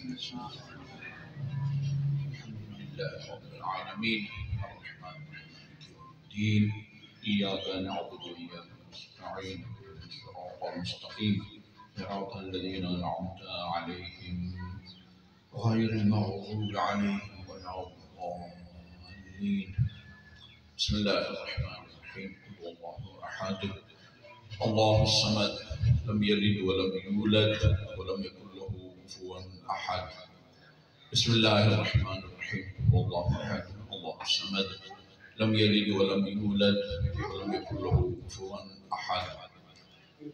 لله رب العالمين الرحمن الرحيم إياك نعبد وإياك نستعين الصراط المستقيم صراط الذين أنعمت عليهم غير المغضوب عليهم ولا الضالين. بسم الله الرحمن الرحيم. قل هو الله أحد الله الصمد لم يلد ولم يولد ولم يكن له كفوا أحد. بسم الله الرحمن الرحيم. قل هو الله أحد الله الصمد لم يلد ولم يولد ولم يكن له كفوا أحد.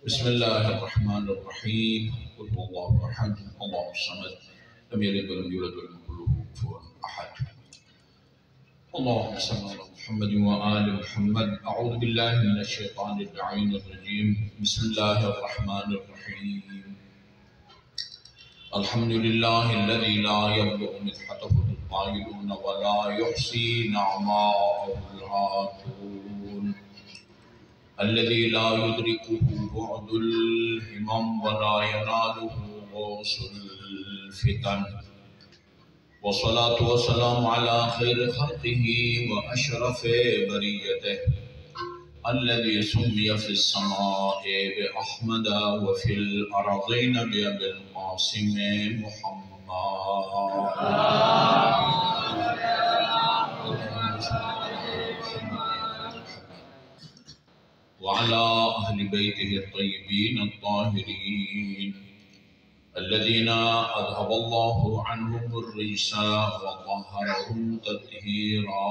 بسم الله الرحمن الرحيم. قل هو الله أحد الله الصمد لم يلد ولم يولد ولم يكن له كفوا أحد. اللهم صل على محمد وآل محمد. أعوذ بالله من الشيطان اللعين الرجيم. بسم الله الرحمن الرحيم. الحمد لله الذي لا يبلغ مدحته القائلون ولا يحصي نعماءه العاقلون، الذي لا يدركه بعد الهمم ولا يناله غوص الفتن، والصلاة والسلام على خير خلقه وأشرف بريته الذي سمي في السماء بأحمد وفي الأرضين بأبي القاسم محمد وعلى أهل بيته الطيبين الطاهرين الذين أذهب الله عنهم الرجس وطهرهم تطهيرا.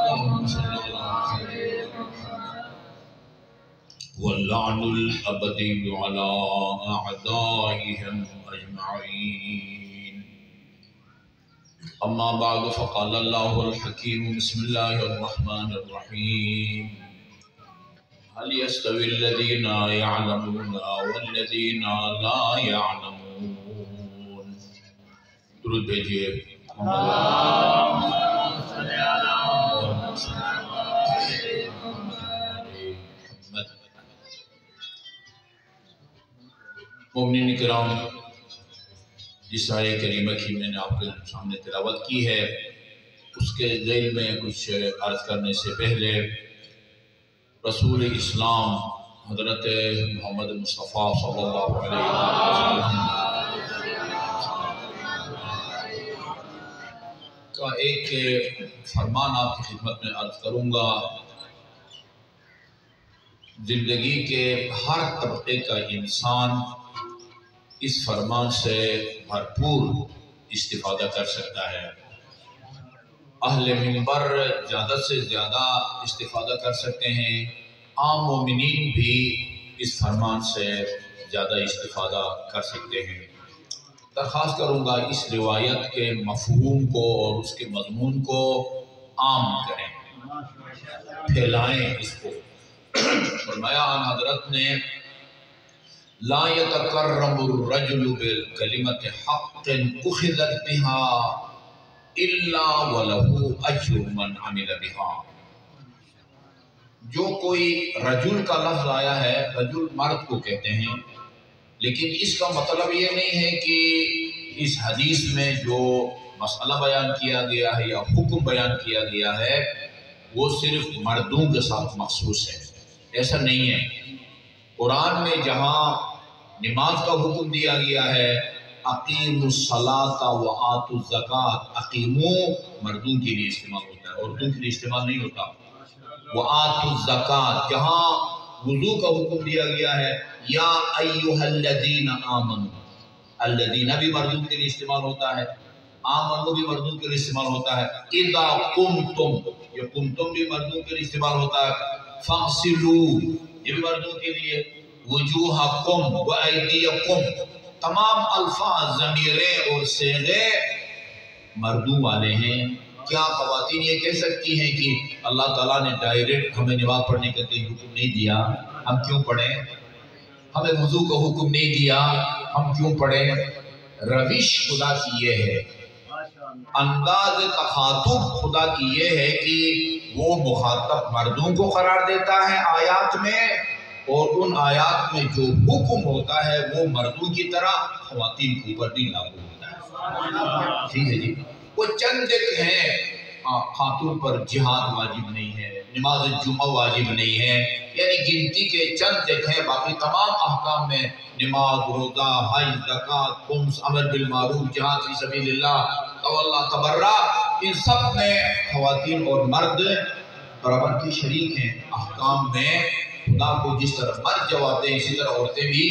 اللهم صل على محمد واللعن الأبدي على أعدائهم أجمعين. أما بعد فقال الله الحكيم. بسم الله الرحمن الرحيم. هل يستوي الذين يعلمون والذين لا يعلمون؟ درود بھیجیے. مومنین کرام، جس آیہ کریمہ کی میں نے آپ کے سامنے تلاوت کی ہے، اس کے ذیل میں کچھ عرض کرنے سے پہلے رسول اسلام حضرت محمد مصطفیٰ صلی اللہ علیہ وسلم کا ایک فرمان آپ کی خدمت میں عرض کروں گا. زندگی کے ہر طبقے کا انسان اس فرمان سے بھرپور استفادہ کر سکتا ہے. اہل منبر زیادہ سے زیادہ استفادہ کر سکتے ہیں، عام مومنین بھی اس فرمان سے زیادہ استفادہ کر سکتے ہیں. درخواست کروں گا اس روایت کے مفہوم کو اور اس کے مضمون کو عام کریں، پھیلائیں اس کو. فرمایا آن حضرت نے لا يتكرم الرجل بالكلمة حق أخذت بها إلا وله أجر من عمل بها. جو کوئی رجل کا لفظ آیا ہے، رجل مرد کو کہتے ہیں، لیکن اس کا مطلب یہ نہیں ہے کہ اس حدیث میں جو مسئلہ بیان کیا گیا ہے یا حکم بیان کیا گیا ہے وہ صرف مردوں کے ساتھ مخصوص ہے. ایسا نہیں ہے. قرآن میں جہاں نماز کا حکم دیا گیا ہے، اقیموا الصلاۃ وآتوا الزکاۃ، اقیموا مردوں کے لیے استعمال ہوتا ہے، عورتوں کے لیے استعمال نہیں ہوتا. وآتوا الزکاۃ، جہاں وضو کا حکم دیا گیا ہے، یا ایھا الذین آمنوا، الذین بھی مردوں کے لیے استعمال ہوتا ہے، آمنوا بھی مردوں کے لیے استعمال ہوتا ہے. اذا قمتم، یہ قمتم بھی مردوں کے لیے استعمال ہوتا ہے. فاغسلوا، یہ بھی مردوں کے لیے. وجوہکم وایدیکم، تمام الفاظ، ضمیریں اور صیغے مردوں والے ہیں. کیا خواتین یہ کہہ سکتی ہیں کہ اللہ تعالیٰ نے ڈائریکٹ ہمیں نماز پڑھنے کا کوئی حکم نہیں دیا، ہم کیوں پڑھیں؟ ہمیں وضو کا حکم نہیں دیا، ہم کیوں پڑھیں؟ روش خدا کی یہ ہے، انداز تخاطب خدا کی یہ ہے کہ وہ مخاطب مردوں کو قرار دیتا ہے آیات میں، اور ان آیات میں جو حکم ہوتا ہے وہ مردوں کی طرح خواتین کے اوپر بھی لاگو ہوتا ہے. ٹھیک ہے جی. وہ چند ایک ہیں خاتون پر جہاد واجب نہیں ہے، نماز جمعہ واجب نہیں ہے، یعنی گنتی کے چند ایک ہیں. باقی تمام احکام میں نماز، روزہ، حج، زکوٰۃ، خمس، امر بالمعروف، جہاد فی سبیل اللہ، تولا تبرع، ان سب میں خواتین اور مرد برابر کے شریک ہیں. احکام میں خدا کو جس طرح مرد جواب دیں اسی طرح عورتیں بھی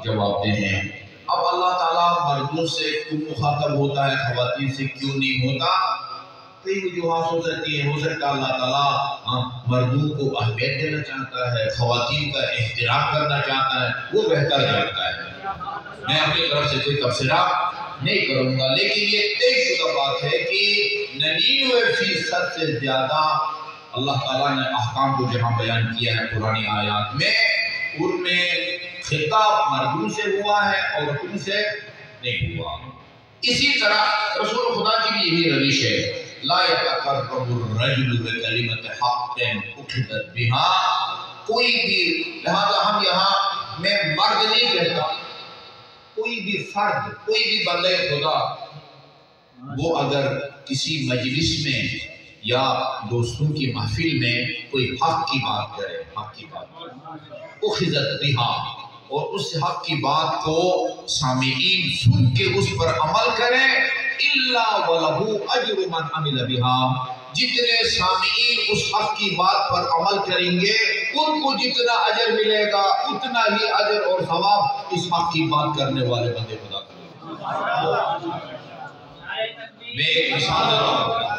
جواب دیں ہیں. اب اللہ تعالیٰ مردوں سے کیوں مخاطب ہوتا ہے، خواتین سے کیوں نہیں ہوتا؟ کئی وجوہات ہو سکتی ہیں. ہو سکتا ہے اللہ تعالیٰ مردوں کو اہمیت دینا چاہتا ہے، خواتین کا احترام کرنا چاہتا ہے، وہ بہتر جانتا ہے. میں اپنی طرف سے کوئی تبصرہ نہیں کروں گا، لیکن یہ طے شدہ بات ہے کہ 99% سے زیادہ اللہ تعالیٰ نے احکام کو جہاں بیان کیا ہے قرآنی آیات میں، ان میں خطاب مردوں سے ہوا ہے، عورتوں سے نہیں ہوا. اسی طرح رسول خدا کی بھی یہی روش ہے، لا يتقرب الرجل بکلمت حق اخذت بها. کوئی بھی، لہذا ہم یہاں میں مرد نہیں کہتا، کوئی بھی فرد، کوئی بھی بندے خدا وہ اگر کسی مجلس میں یا دوستوں کی محفل میں کوئی حق کی بات کرے، حق کی بات اخذت بها، اور اس حق کی بات کو سامعین سن کے اس پر عمل کریں، الا ولہ اجر من عمل بها، جتنے سامعین اس حق کی بات پر عمل کریں گے ان کو جتنا اجر ملے گا اتنا ہی اجر اور ثواب اس حق کی بات کرنے والے بندے خدا کو. میں ایک مثال دیتا ہوں.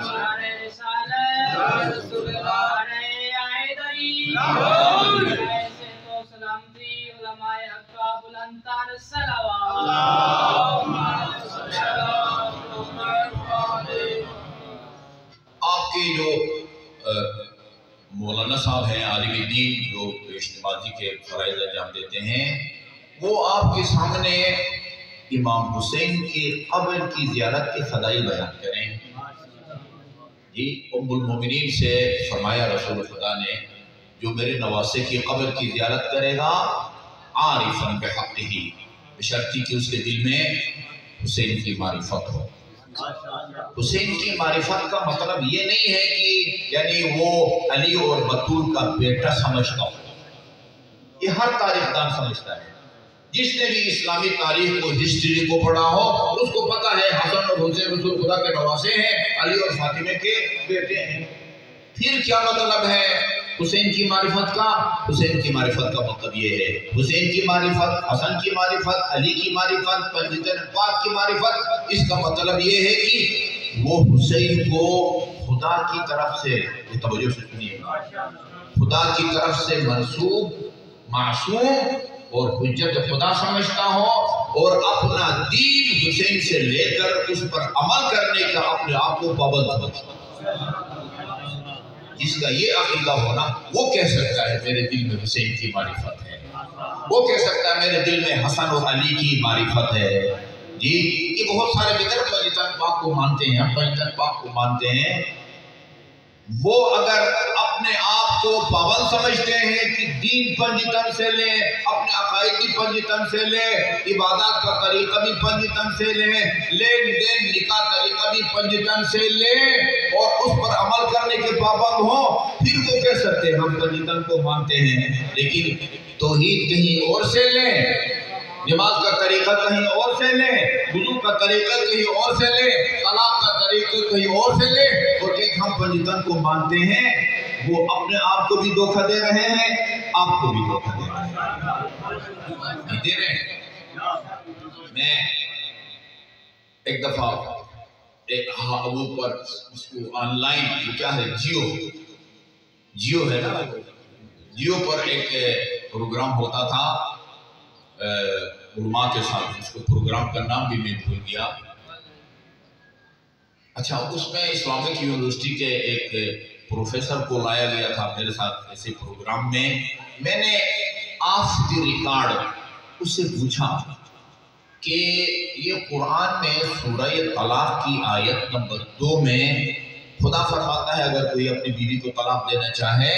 آپ کے جو مولانا صاحب ہیں، عالم دین جو اجتماعی کے فرائض انجام دیتے ہیں، وہ آپ کے سامنے امام حسین کی قبر کی زیارت کے فضائل بیان کریں. جی ام المومنین سے فرمایا رسول خدا نے، جو میرے نواسے کی قبر کی زیارت کرے گا عارفاً بحقہ، بشرطی کہ اس کے دل میں حسین کی معرفت ہو. حسین کی معرفت کا مطلب یہ نہیں ہے کہ یعنی وہ علی اور بطول کا بیٹا سمجھتا ہو. یہ ہر تاریخ دان سمجھتا ہے. جس نے بھی اسلامی تاریخ کو، ہسٹری کو پڑھا ہو، اس کو پتا ہے حسن اور حسین رسول خدا کے نواسے ہیں، علی اور فاطمہ کے بیٹے ہیں. پھر کیا مطلب ہے حسین کی معرفت کا؟ حسین کی معرفت کا مطلب یہ ہے حسین کی معرفت، حسن کی معرفت، علی کی معرفت، پنجتن پاک کی معرفت. اس کا مطلب یہ ہے کہ وہ حسین کو خدا کی طرف سے، توجہ سے سنیے، خدا کی طرف سے منسوب، معصوم اور حجت خدا سمجھتا ہو، اور اپنا دین حسین سے لے کر اس پر عمل کرنے کا اپنے آپ کو پابند سمجھتا ہو. جس کا یہ عقیدہ ہونا، وہ کہہ سکتا ہے میرے دل میں حسین کی معرفت ہے، وہ کہہ سکتا ہے میرے دل میں حسن اور علی کی معرفت ہے. جی یہ بہت سارے بغیر پنجتن پاک کو مانتے ہیں، ہم پنجتن پاک کو مانتے ہیں. وہ اگر اپنے آپ کو پابند سمجھتے ہیں کہ دین پنجتن سے لیں، اپنے عقائد بھی پنجتن سے لیں، عبادات کا طریقہ بھی پنجتن سے لیں، لین دین نکاح طریقہ بھی پنجتن سے لیں، اور اس پر عمل کرنے کے پابند ہوں، پھر وہ کہہ سکتے ہیں ہم پنجتن کو مانتے ہیں. لیکن توحید کہیں اور سے لیں، نماز کا طریقہ کہیں اور سے لیں، وضو کا طریقہ کہیں اور سے لیں، طلاق کا طریقہ کہیں اور سے لیں، اور ایک ہم پنجتن کو مانتے ہیں، وہ اپنے آپ کو بھی دھوکہ دے رہے ہیں، آپ کو بھی دھوکہ دے رہے ہیں. دے رہے ہیں. میں ایک دفعہ ایک وہ پر اس کو آن لائن کیا ہے، جیو ہے نا، جیو پر ایک پروگرام ہوتا تھا علماء کے ساتھ. اس کو پروگرام کا نام بھی میں بھول گیا. اچھا، اس میں اسلامک یونیورسٹی کے ایک پروفیسر کو لایا گیا تھا میرے ساتھ ایسے پروگرام میں. میں نے آف دی ریکارڈ اس سے پوچھا کہ یہ قرآن میں سورہ طلاق کی آیت نمبر 2 میں خدا فرماتا ہے اگر کوئی اپنی بیوی کو طلاق دینا چاہے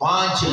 5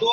2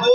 2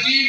3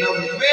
90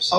100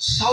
100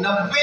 90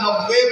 90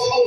100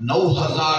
9,000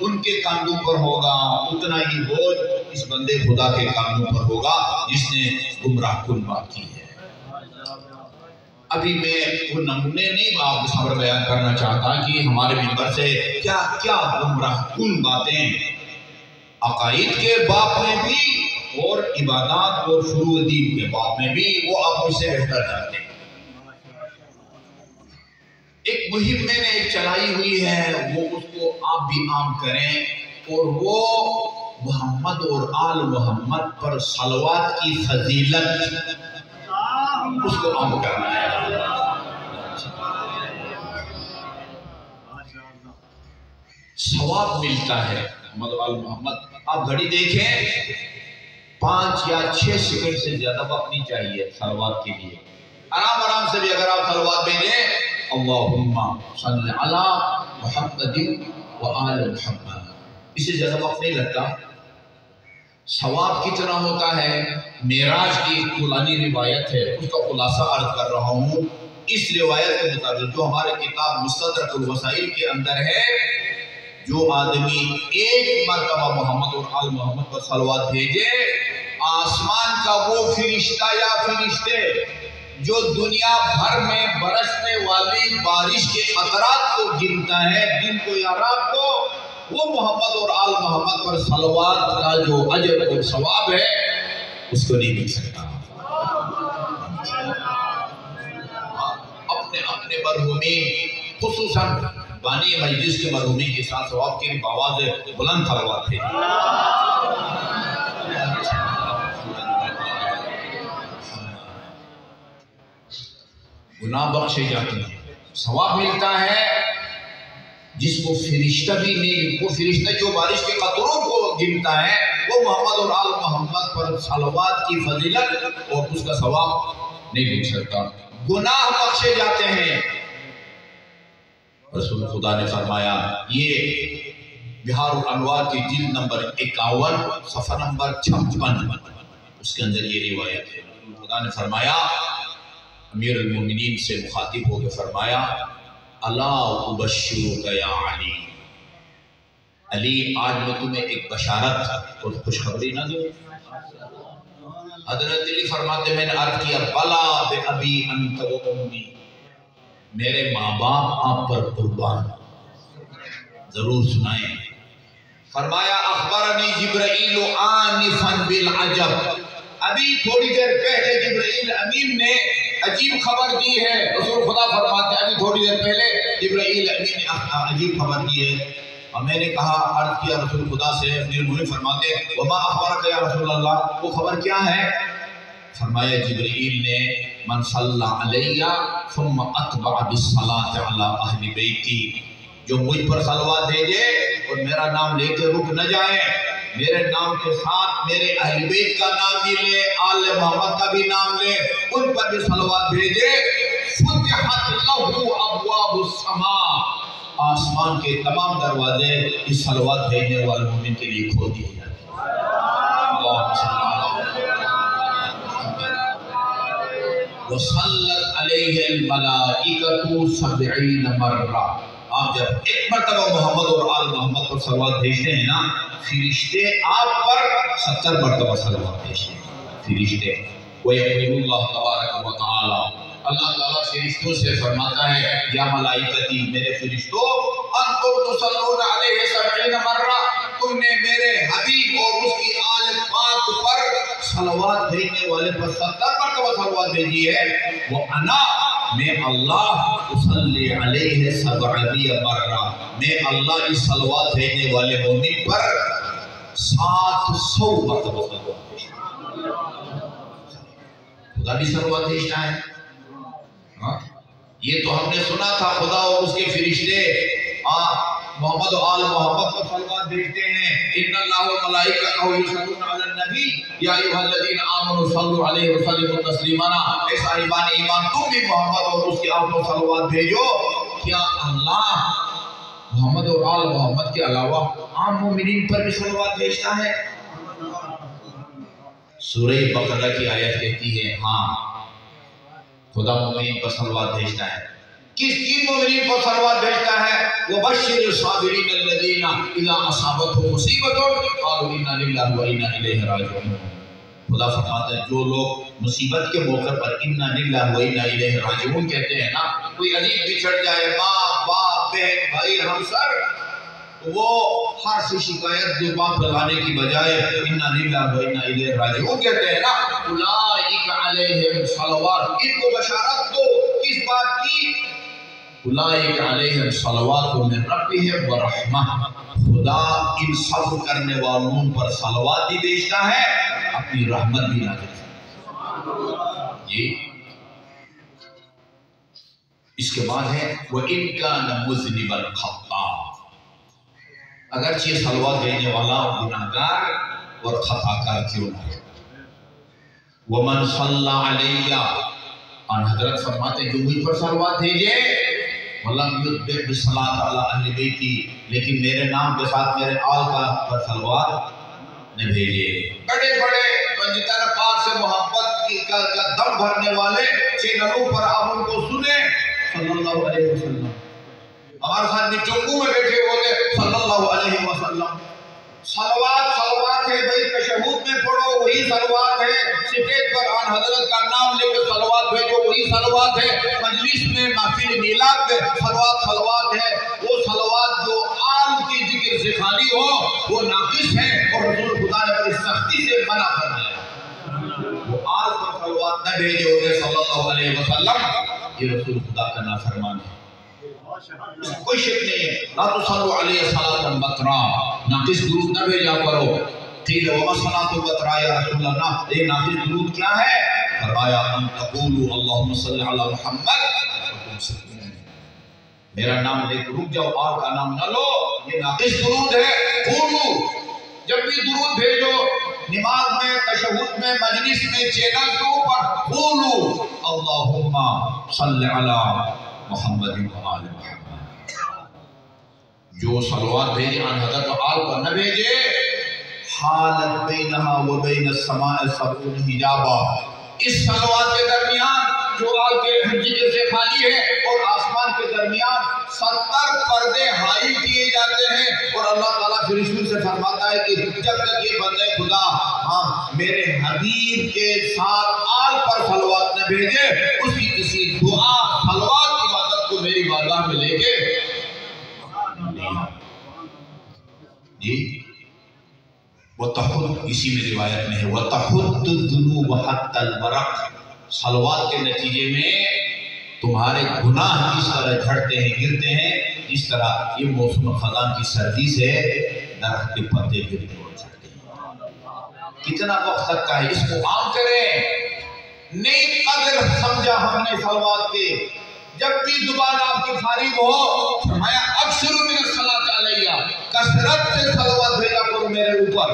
ان کے کاندھوں پر ہوگا اتنا ہی بوجھ اس بندے خدا کے کاندھوں پر ہوگا جس نے گمراہ کن بات کی ہے۔ ابھی میں وہ نمونے نہیں آپ کے سامنے بیان کرنا چاہتا کہ ہمارے ممبر سے کیا کیا گمراہ کن باتیں عقائد کے باب میں بھی اور عبادات اور فروع دین کے باب میں بھی وہ آپ مجھ سے بہتر جانتے ہیں۔ ایک مہم میں نے ایک چلائی ہوئی ہے، وہ اس کو آپ بھی عام کریں، اور وہ محمد اور آل محمد پر صلوات کی فضیلت اس کو عام کرنا ہے۔ ثواب ملتا ہے محمد آل محمد۔ آپ گھڑی دیکھیں 5 یا 6 سیکنڈ سے زیادہ وقت نہیں چاہیے صلوات کے لیے۔ آرام آرام سے بھی اگر آپ صلوات بھیجیں اللہم صلی علی محمد و آل محمد، اس سے زیادہ وقت نہیں لگتا۔ ثواب کتنا ہوتا ہے؟ معراج کی قرآنی روایت ہے، اس کا خلاصہ عرض کر رہا ہوں۔ اس روایت کے مطابق جو ہمارے کتاب مستدرک الوسائل کے اندر ہے، جو آدمی ایک مرتبہ محمد اور آل محمد پر صلوات بھیجے، آسمان کا وہ فرشتہ یا فرشتے جو دنیا بھر میں برسنے والی بارش کے قطرات کو گنتا ہے دن کو یا رات کو، وہ محمد اور آل محمد پر صلوات کا جو اجر اور ثواب ہے اس کو نہیں مل سکتا۔ اپنے اپنے مرحومین خصوصاً بانی مجلس کے مرحومین کے ساتھ ثواب کی آواز بلند صلوات تھے۔ گناہ بخشے جاتے ہیں، ثواب ملتا ہے جس کو فرشتہ بھی نہیں، وہ فرشتہ جو بارش کے قطروں کو گنتا ہے وہ محمد اور آل محمد پر صلوات کی فضیلت اور اس کا ثواب نہیں مل سکتا۔ گناہ بخشے جاتے ہیں۔ رسول خدا نے فرمایا، یہ بہار الانوار کی جلد نمبر 51 صفحہ نمبر 56، اس کے اندر یہ روایت ہے۔ رسول خدا نے فرمایا، امیر المومنین سے مخاطب ہو کے فرمایا، الا ابشرک یا علی، علی آج میں تمہیں ایک بشارت اور خوشخبری نہ دوں؟ حضرت علی فرماتے میں نے عرض کیا، بلا بے ابی انت و امی، میرے ماں باپ آپ پر قربان، ضرور سنائیں۔ فرمایا، اخبرنی جبرائیل آنفا بالعجب، ابھی تھوڑی دیر پہلے جبرائیل امین نے عجیب خبر دی ہے۔ رسول خدا فرماتے ہیں ابھی تھوڑی دیر پہلے جبرائیل امین نے عجیب خبر دی ہے، اور میں نے کہا عرض کیا رسول خدا سے، امیر المومنین فرماتے ہیں وما اخبرک یا رسول اللہ، وہ خبر کیا ہے؟ فرمایا جبرائیل نے، من صلی علیہ ثم اتبع بالصلاة علی اہل بیتی، جو مجھ پر صلوات بھیجے اور میرا نام لے کے رک نہ جائے، میرے نام کے ساتھ میرے اہل بیت کا نام بھی لے، آل محمد کا بھی نام لے، ان پر بھی صلوات بھیجے، فتحت لہ ابواب السماء، آسمان کے تمام دروازے اس صلوات بھیجنے والے مومن کے لیے کھول دیے جاتے ہیں۔ اللہم صلی وصلت علیہ الملائکۃ 70 مرہ، آپ جب ایک مرتبہ محمد اور آل محمد پر صلوات بھیجتے ہیں نا، فرشتے آپ پر 70 مرتبہ صلوات بھیجتے ہیں۔ فرشتے وَيَقُولُ اللَّهُ تَبَارَكَ وَتَعَالَى، اللہ تعالیٰ فرشتوں سے فرماتا ہے، یا ملائکتی، میرے فرشتوں، انتم تصلون علیہ 70 مرہ، تم نے میرے حبیب اور اس کی آل پاک پر صلوات بھیجنے والے پر 70 مرتبہ صلوات بھیجی ہے، وَأَنَا، میں اللہ اصلی علیہ 70 مرہ، میں اللہ اس صلوات بھیجنے والے مومن پر 700 مرتبہ صلوات بھیجتا ہے۔ خدا بھی صلوات بھیجتا ہے۔ یہ تو ہم نے سنا تھا، خدا اور اس کے فرشتے محمد و آل محمد پر صلوات بھیجتے ہیں، ان اللہ و ملائکتہ یصلون علی النبی یا ایھا الذین آمنوا صلوا علیہ وسلموا تسلیما، اے صاحبان ایمان تم بھی محمد اور اس کے آل پر صلوات بھیجو۔ کیا اللہ محمد اور آل محمد کے علاوہ عام مومنین پر بھی صلوات بھیجتا ہے؟ سورہ بقرہ کی آیت کہتی ہے ہاں، خدا مومنین پر صلوات بھیجتا ہے۔ کس مومنین پر صلوات بھیجتا ہے؟ وَبَشِّرِ الصَّابِرِينَ الَّذِينَ إِذَا أَصَابَتْهُمْ مُصِيبَةٌ قَالُوا إِنَّا لِلَّهِ وَإِنَّا إِلَيْهِ رَاجِعُونَ۔ خدا فرماتا ہے جو لوگ مصیبت کے موقع پر اِنَّا لِلَّهِ وَإِنَّا إِلَيْهِ رَاجِعُونَ کہتے ہیں نا، کوئی عزیز بچھڑ جائے، ماں باپ بہن بھائی ہمسر، وہ ہر سے شکایت جو بات بتانے کی بجائے اِنَّا لِلَّهِ وَإِنَّا إِلَيْهِ رَاجِعُونَ کہتے ہیں نا، اولئک علیہم صلوات، ان کو بشارت دو کس بات کی؟ اولئک علیہم صلوات من ربہم ورحمہ، خدا ان صبر کرنے والوں پر صلوات بھی بھیجتا ہے، اپنی رحمت بھی نازل کرتا ہے۔ جی اس کے بعد ہے وَإِن كَانَ مُذْنِبًا خَطَّاءً، اگرچہ صلوات بھیجنے والا گناہگار اور خطا کار کیوں نہ ہو۔ وَمَنْ صَلَّى عَلَيَّ، ان حضرت فرماتے ہیں جو مجھ پر صلوات بھیجے، وَلَمْ يُتْبِعْ بِالصَّلَاةِ عَلَىٰ أَهْلِ بَيْتِي، لیکن میرے نام کے ساتھ میرے آل کا پر صلوات نہ بھیجے۔ بڑے بڑے پنجتر پاک سے محبت کی کا دم بھرنے والے چینلوں پر آپ ان کو سنیں صلی اللہ علیہ وسلم، ہمارے ساتھ چنگو میں بیٹھے ہوتے صلی اللہ علیہ وسلم۔ صلوات ہے بھائی، تشہود میں پڑھو وہی صلوات ہے، سٹیج پر آن حضرت کا نام لے کے صلوات بھیجو وہی صلوات ہے، مجلس میں محفل میلاد میں صلوات ہے، وہ صلوات جو آل کی ذکر سے خالی ہو وہ ناقص ہے، اور رسول خدا نے بڑی سختی سے منع کر دیا، وہ آل پر صلوات نہ بھیجے ہوتے صلی اللہ علیہ وسلم، یہ رسول خدا کا نافرمان ہے، کوئی شک نہیں ہے۔ لا تصلوا علیہ صلاۃ بطرا، ناقص درود نہ بھیجا کرو۔ قیل وما صلاۃ البطرا یا رسول اللہ، یہ ناقص درود کیا ہے؟ فرمایا ان تقولوا اللہم صلی علی محمد، میرا نام لے کے رک جاؤ، آپ کا نام نہ لو، یہ ناقص درود ہے۔ قولوا، جب بھی درود بھیجو نماز میں، تشہد میں، مجلس میں، چینل کے اوپر، قولوا اللہم صلی علی محمد و آل محمد، جو صلوات بھیجے آن حضرت و آل پر نہ بھیجے، حالت بینہا و بین السماء سبعون حجابا، اس صلوات کے درمیان جو آل کے ذکر سے خالی ہے اور آسمان کے درمیان 70 پردے حائل کیے جاتے ہیں، اور اللہ تعالیٰ پھر رسول سے فرماتا ہے کہ جب تک یہ بندے خدا میرے حبیب کے ساتھ آل پر صلوات نہ بھیجے، اس کی کسی دعا صلوات عبادت کو میری بارگاہ میں لے کے جی وَتَحُدُّ، اسی میں روایت میں ہے وَتَحُدُّ الذُّنُوبَ حَتَّى الْبَرَقِ، صلوات کے نتیجے میں تمہارے گناہ اس طرح جھڑتے ہیں، گرتے ہیں جس طرح یہ موسم خزاں کی سردی سے درخت کے پتے گرتے اور جھڑتے ہیں۔ کتنا وقت تک کا ہے، اس کو عام کریں، نئی قدر سمجھا ہم نے صلوات کے، جب بھی زبان آپ کی فارغ ہو فرمایا اکثر من الصلاۃ علیہ، کثرت سے صلوات بھیجا کرو میرے اوپر،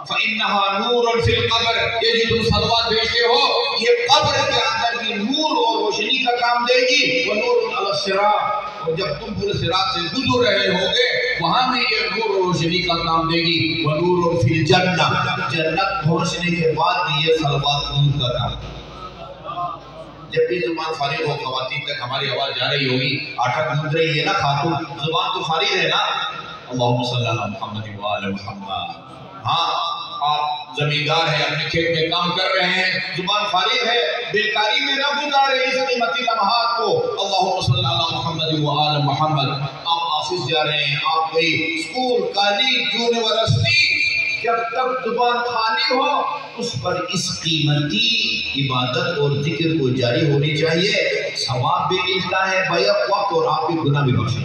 فإنها نور فی القبر، یہ جو تم صلوات بھیجتے ہو یہ قبر کے اندر کی نور اور روشنی کا کام دے گی، ونور علی الصراط، اور جب تم پورے صراط سے گزر رہے ہوگے وہاں میں یہ نور اور روشنی کا کام دے گی، ونور فی الجنہ، جنت پہنچنے کے بعد بھی یہ صلوات نور کا کام دے گی۔ جب بھی زبان فارغ ہو، خواتین تک ہماری آواز جا رہی ہوگی، آٹا گوندھ رہی ہے نا خاتون، زبان تو فارغ ہے نا، اللہم صلی علی محمد و آل محمد، ہاں آپ زمیندار ہیں، اپنے کھیت میں کام کر رہے ہیں، زبان فارغ ہے، بیکاری میں نہ گزارے اس قیمتی لمحات کو، اللہم صلی علی محمد و آل محمد۔ آپ آفس جا رہے ہیں، آپ کوئی اسکول، کالج، یونیورسٹی، جب تک زبان خالی ہو اس پر اس قیمتی عبادت اور ذکر کو جاری ہونی چاہیے، ثواب بھی ملتا ہے بیک وقت اور آپ کی گناہ بھی بخشے۔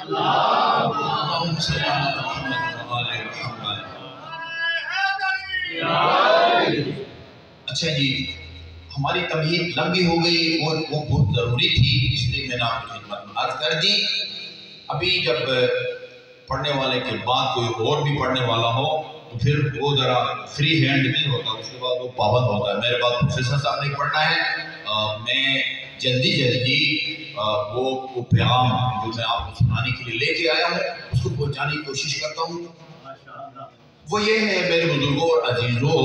اللہم صلی علی محمد و آل محمد۔ اچھا جی، ہماری تمہید لمبی ہو گئی اور وہ بہت ضروری تھی، اس لیے میں نے آپ کی خدمت میں عرض کر دی۔ ابھی جب پڑھنے والے کے بعد کوئی اور بھی پڑھنے والا ہو تو پھر وہ ذرا فری ہینڈ نہیں ہوتا، اس کے بعد وہ پابند ہوتا ہے، میرے بعد پروفیسر صاحب نے پڑھنا ہے، میں جلدی وہ پیغام جو میں آپ کو سنانے کے لیے لے کے آیا ہوں اس کو پہنچانے کی کوشش کرتا ہوں۔ وہ یہ ہے میرے بزرگوں اور عزیزوں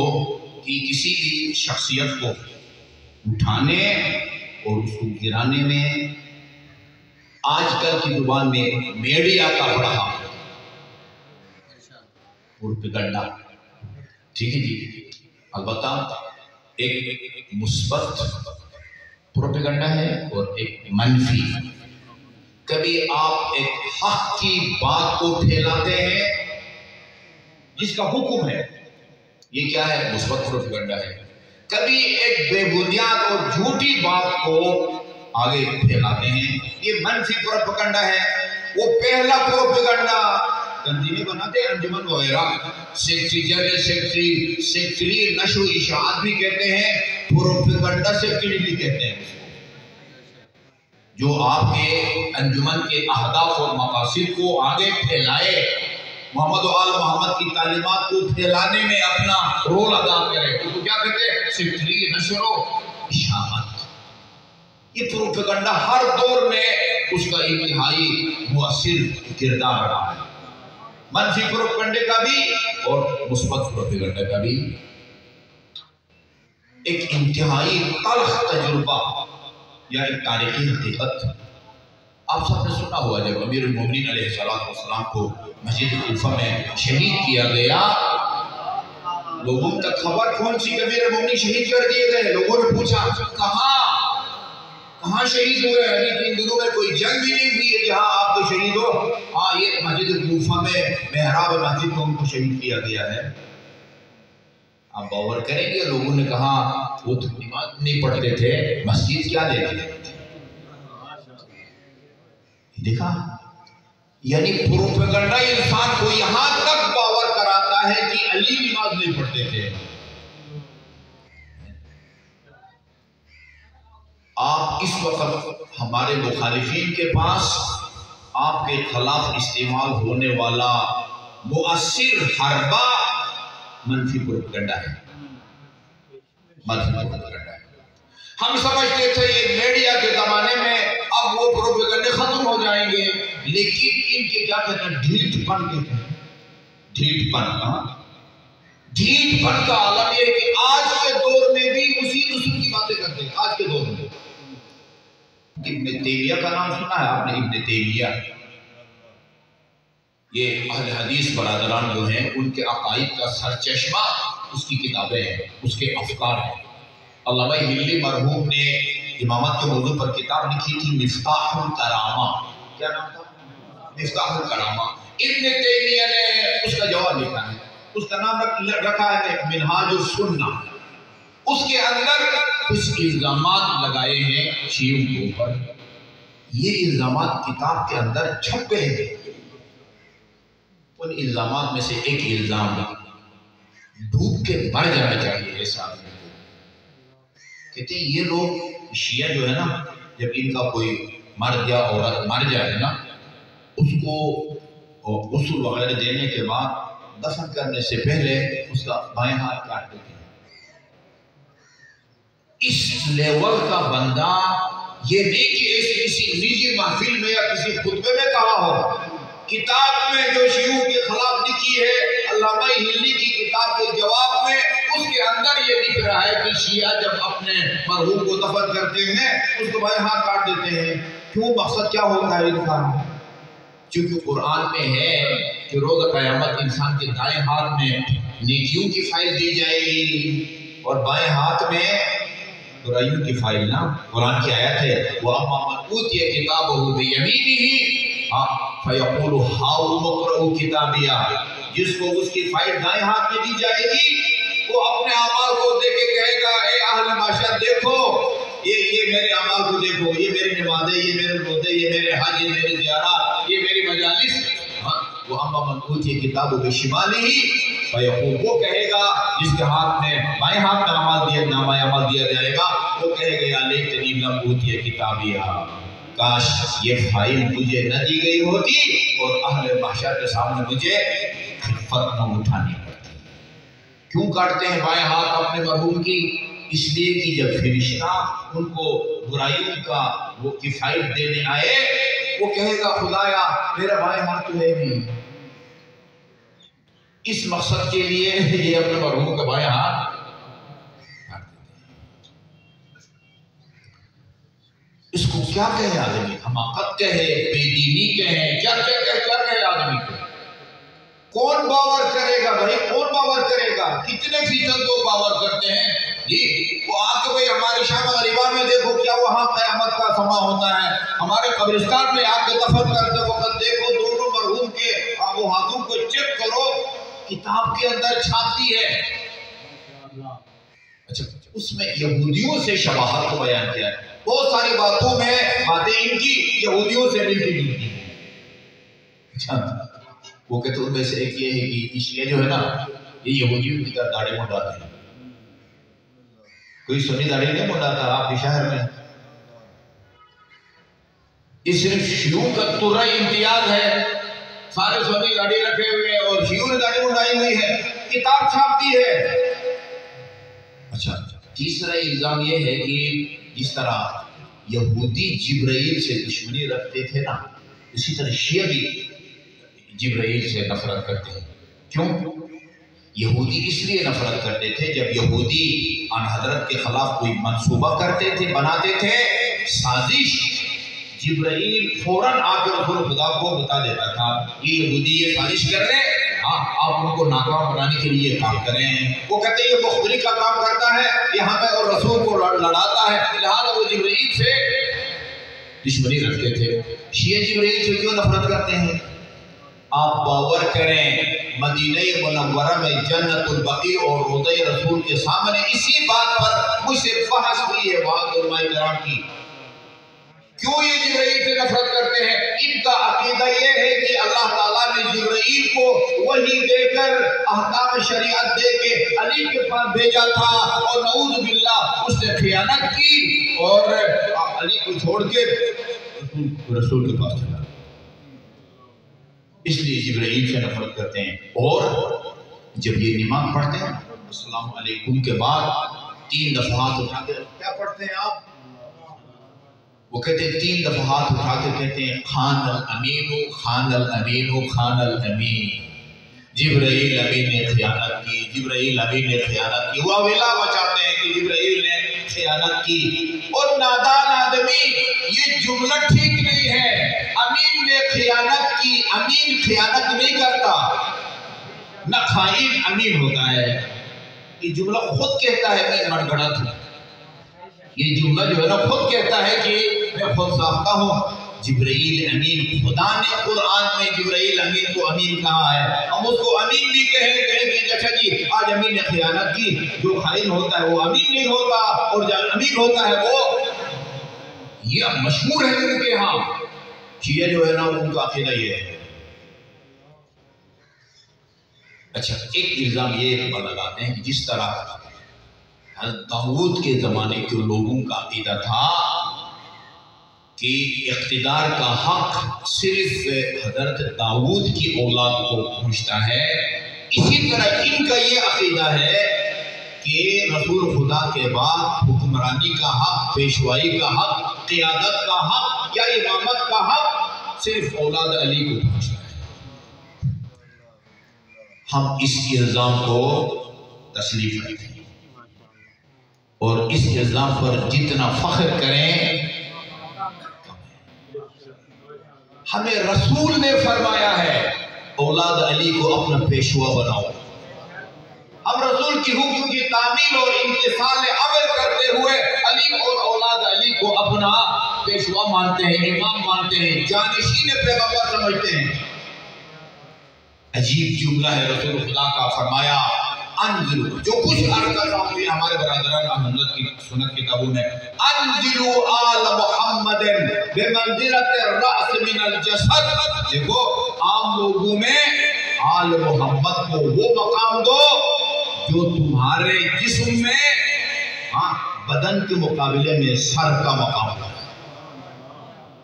کہ کسی بھی شخصیت کو اٹھانے اور اس کو گرانے میں آج کل کی زبان میں میڈیا کا بڑا ہاتھ ہے، پروپیگنڈا، ٹھیک ہے جی۔ البتہ ایک مثبت پروپیگنڈا ہے اور ایک منفی۔ کبھی آپ ایک حق کی بات کو پھیلاتے ہیں جس کا حکم ہے، یہ کیا ہے؟ مثبت پروپیگنڈا ہے۔ کبھی ایک بے بنیاد اور جھوٹی بات کو آگے پھیلاتے ہیں، یہ منفی پروپیگنڈا ہے۔ وہ پہلا پروپیگنڈا تنظیمیں بناتے ہیں، انجمن وغیرہ، سیکٹری نشر و اشاعت بھی کہتے ہیں، پروپیگنڈا سیکٹری بھی کہتے ہیں، جو آپ کے انجمن کے اہداف اور مقاصد کو آگے پھیلائے، محمد و آل محمد کی تعلیمات کو پھیلانے میں اپنا رول ادا کرے، اس کو کیا کہتے ہیں؟ سیکٹری نشر و اشاعت۔ یہ پروپیگنڈا ہر دور میں اس کا انتہائی مؤثر کردار رہا ہے، منفی پروپیگنڈے کا بھی اور مثبت پروپیگنڈے کا بھی۔ ایک انتہائی تلخ تجربہ یا ایک تاریخی حقیقت آپ سب نے سنا ہوا، جب امیر المومنین علیہ السلام کو مسجد کوفہ میں شہید کیا گیا، لوگوں تک خبر پہنچی کہ امیر المومنین شہید کر دیے گئے۔ لوگوں نے پوچھا کہاں شہید ہوئے؟ ابھی ان دنوں میں کوئی جنگ بھی نہیں ہوئی ہے جہاں آپ کو شہید ہو۔ ہاں، یہ مسجد کوفہ میں محراب مسجد میں ان کو شہید کیا گیا ہے۔ آپ باور کریں گے، لوگوں نے کہا وہ تو نماز نہیں پڑھتے تھے، مسجد کیا دیتے تھے؟ دیکھا، یعنی پروپیگنڈا انسان کو یہاں تک باور کراتا ہے کہ علی نماز نہیں پڑھتے تھے۔ آپ اس وقت ہمارے مخالفین کے پاس آپ کے خلاف استعمال ہونے والا مؤثر حربہ منفی پروپیگنڈا ہے، منفی پروپیگنڈا ہے۔ ہم سمجھتے تھے یہ میڈیا کے زمانے میں اب وہ پروپیگنڈے ختم ہو جائیں گے، لیکن ان کے کیا کہتے ہیں؟ ڈھیٹ پن کہتے ہیں، ڈھیٹ پن۔ ڈھیٹ پن کا عالم یہ ہے کہ آج کے دور میں بھی اسی قسم کی باتیں کرتے ہیں۔ آج کے دور میں ابن تیمیہ کا نام سنا ہے آپ نے؟ ابن تیمیہ، یہ اہل حدیث برادران جو ہیں ان کے عقائد کا سرچشمہ اس کی کتابیں ہیں، اس کے افکار ہیں۔ علامہ ہلی مرحوم نے امامت کے موضوع پر کتاب لکھی تھی، مفتاح الکرامہ۔ کیا نام تھا؟ مفتاح الکرامہ۔ ابن تیمیہ نے اس کا جواب لکھا ہے، اس کا نام رکھا ہے منہاج السنہ۔ اس کے اندر کچھ الزامات لگائے ہیں شیعوں کے اوپر، یہ الزامات کتاب کے اندر چھپ گئے ہیں۔ ان الزامات میں سے ایک الزام ڈوب کے مر جانا چاہیے ایسا آدمی کو۔ کہتے ہیں یہ لوگ شیعہ جو ہے نا، جب ان کا کوئی مرد یا عورت مر جائے نا، اس کو غسل وغیرہ دینے کے بعد دفن کرنے سے پہلے اس کا بائیں ہاتھ کاٹ دیتے ہیں۔ اس لیول کا بندہ یہ نہیں کہ ایسے کسی نجی محفل میں یا کسی خطبے میں کہا ہو، کتاب میں جو شیعوں کے خلاف لکھی ہے، علامہ ہلی کی کتاب کے جواب میں اس کے اندر یہ لکھ رہا ہے کہ شیعہ جب اپنے مرحوم کو دفن کرتے ہیں اس کو بائیں ہاتھ کاٹ دیتے ہیں۔ کیوں؟ مقصد کیا ہوتا ہے ان کا؟ چونکہ قرآن میں ہے کہ روز قیامت انسان کے دائیں ہاتھ میں نیکیوں کی فائل دی جائے گی اور بائیں ہاتھ میں برائیوں کی فائل۔ نا قرآن کی آیت ہے، وَأَمَّا مَنْ أُوتِيَ كِتَابَهُ بِيَمِينِهِ فَيَقُولُ هَاؤُمُ اقْرَءُوا كِتَابِيَهْ، جس کو اس کی فائل دائیں ہاتھ میں دی جائے گی وہ اپنے اعمال کو دیکھ کے کہے گا، اے اہل معاشر دیکھو، یہ میرے اعمال کو دیکھو، یہ میری نمازیں، یہ میرے روزے، یہ میرے حج، یہ میری زیارات، یہ میری مجالس۔ وَأَمَّا مَنْ أُوتِيَ كِتَابَهُ بِشِمَالِهِ فَيَقُولُ، وہ کہے گا جس کے ہاتھ میں بائیں ہاتھ میں نامہ اعمال دیا جائے گا، وہ کہے گا یا لیتنی لم اوتی کتابیہ، کاش یہ فائل مجھے نہ دی گئی ہوتی اور اہل محشر کے سامنے مجھے خفت نہ اٹھانی پڑتی۔ کیوں کاٹتے ہیں بائیں ہاتھ اپنے مرحوم کی؟ اس لیے کہ جب فرشتہ ان کو برائیوں کا وہ کی فائل دینے آئے، وہ کہے گا خدایا میرا بائیں ہاتھ تو ہے نہیں۔ اس مقصد کے لیے یہ اپنے مرحوم کا بائیں ہاتھ کاٹ دیتے ہیں۔ کیا کہے آدمی؟ حماقت کہے، بے دینی کہے، کیا کہے آدمی کو؟ کون باور کرے گا بھائی؟ کون باور کرے گا؟ کتنے فیصد لوگ باور کرتے ہیں جی؟ وہ آ کے بھائی ہمارے شام غریبہ میں دیکھو کیا وہاں قیامت کا سما ہوتا ہے، ہمارے قبرستان میں آ کے دفن کرتے وقت دیکھو دونوں مرحوم کے وہ ہاتھوں کو چیک کرو، کتاب کے اندر چھاپتی ہے۔ اچھا اس میں یہودیوں سے شباہت کو بیان کیا ہے، بہت ساری باتوں میں باتیں ان کی یہودیوں سے ملتی جلتی ہیں۔ اچھا وہ کہتے ان میں سے ایک یہ ہے کہ یہ جو ہے نا یہ یہودیوں کی داڑھی منڈاتے ہیں۔ کوئی سنی داڑھی نہیں منڈاتا آپ کے شہر میں، یہ صرف شیعوں کا ترا امتیاز ہے، سارے سنی داڑھی رکھے ہوئے ہیں اور شیعوں نے داڑھی منڈائی ہوئی ہے، کتاب چھاپتی ہے۔ اچھا تیسرا الزام یہ ہے کہ جس طرح یہودی جبرائیل سے دشمنی رکھتے تھے نا، اسی طرح شیعہ بھی جبرائیل سے نفرت کرتے ہیں۔ کیوں؟ یہودی اس لیے نفرت کرتے تھے جب یہودی ان حضرت کے خلاف کوئی منصوبہ کرتے تھے، بناتے تھے سازش، جبرائیل فوراً آ کے رسول خدا کو بتا دیتا تھا یہ یہودی یہ سازش کر رہے ہیں، آپ ان کو ناکام بنانے کے لیے کام کریں۔ وہ کہتے ہیں یہ مخبری کا کام کرتا ہے، یہ ہمیں اور رسول کو لڑاتا ہے، لہٰذا وہ جبرائیل سے دشمنی رکھتے تھے۔ شیعہ جبرائیل سے کیوں نفرت کرتے ہیں؟ آپ باور کریں مدینہ منورہ میں جنت البقیع اور روضہ رسول کے سامنے اسی بات پر مجھ سے بحث ہوئی ہے وہاں کے علماء کرام کی، کیوں یہ جبرائیل سے نفرت کرتے ہیں؟ ان کا عقیدہ یہ ہے کہ اللہ تعالیٰ نے جبرائیل کو وحی دے کر احکام شریعت دے کے علی کے پاس بھیجا تھا، اور نعوذ باللہ اس نے خیانت کی اور علی کو چھوڑ کے رسول کے پاس چلا، اس لیے جبرائیل سے نفرت کرتے ہیں۔ اور جب یہ نماز پڑھتے ہیں السلام علیکم کے بعد 3 دفعات اٹھا کے کیا پڑھتے ہیں آپ؟ وہ کہتے ہیں 3 دفعات اٹھا کے کہتے ہیں خان الامین خان الامین خان الامین، جبرائیل امین نے خیانت کی، جبرائیل امین نے خیانت کی، وہ ویلا بچاتے ہیں کہ جبرائیل نے خیانت کی۔ اور نادان آدمی یہ جملہ ٹھیک نہیں ہے، امین نے خیانت کی، امین خیانت نہیں کرتا، نہ خائن امین ہوتا ہے، یہ جملہ خود کہتا ہے میں من گڑت ہوں، یہ جملہ جو ہے نا خود کہتا ہے کہ میں خود ساختہ ہوں۔ جبرائیل امین، خدا نے قرآن میں جبرائیل امین کو امین کہا ہے، ہم اس کو امین بھی کہیں کہ جیسا جی آج امین نے خیانت کی، جو خائن ہوتا ہے وہ امین نہیں ہوتا، اور جو امین ہوتا ہے وہ یہ مشہور ہے ان کے ہاں۔ شیعہ جو ہے نا ان کا عقیدہ یہ ہے۔ اچھا ایک الزام یہ لگاتے ہیں کہ جس طرح حضرت داؤد کے زمانے کے لوگوں کا عقیدہ تھا کہ اقتدار کا حق صرف حضرت داؤد کی اولاد کو پہنچتا ہے، اسی طرح ان کا یہ عقیدہ ہے کہ رسول خدا کے بعد حکمرانی کا حق، پیشوائی کا حق، قیادت کا حق یا امامت کا حق صرف اولاد علی کو پہنچتا ہے۔ ہم اس الزام کو تسلیم کرتے ہیں اور اس الزام پر جتنا فخر کریں، ہمیں رسول نے فرمایا ہے اولاد علی کو اپنا پیشوا بناؤ۔ ہم رسول کی حکم کی تعمیل اور امتثال عمل کرتے ہوئے علی اور اولاد علی کو اپنا پیشوا مانتے ہیں، امام مانتے ہیں، جانشین پیغمبر سمجھتے ہیں۔ عجیب جملہ ہے رسول خدا کا، فرمایا انزلوا، جو کچھ عرض کر رہا ہوں یہ ہمارے برادران احمد کی سنت کتابوں میں، انزلوا آل محمد بمنزلۃ الرأس من الجسد، دیکھو عام لوگوں میں آل محمد کو وہ مقام دو جو تمہارے جسم میں بدن کے مقابلے میں سر کا مقام ہے،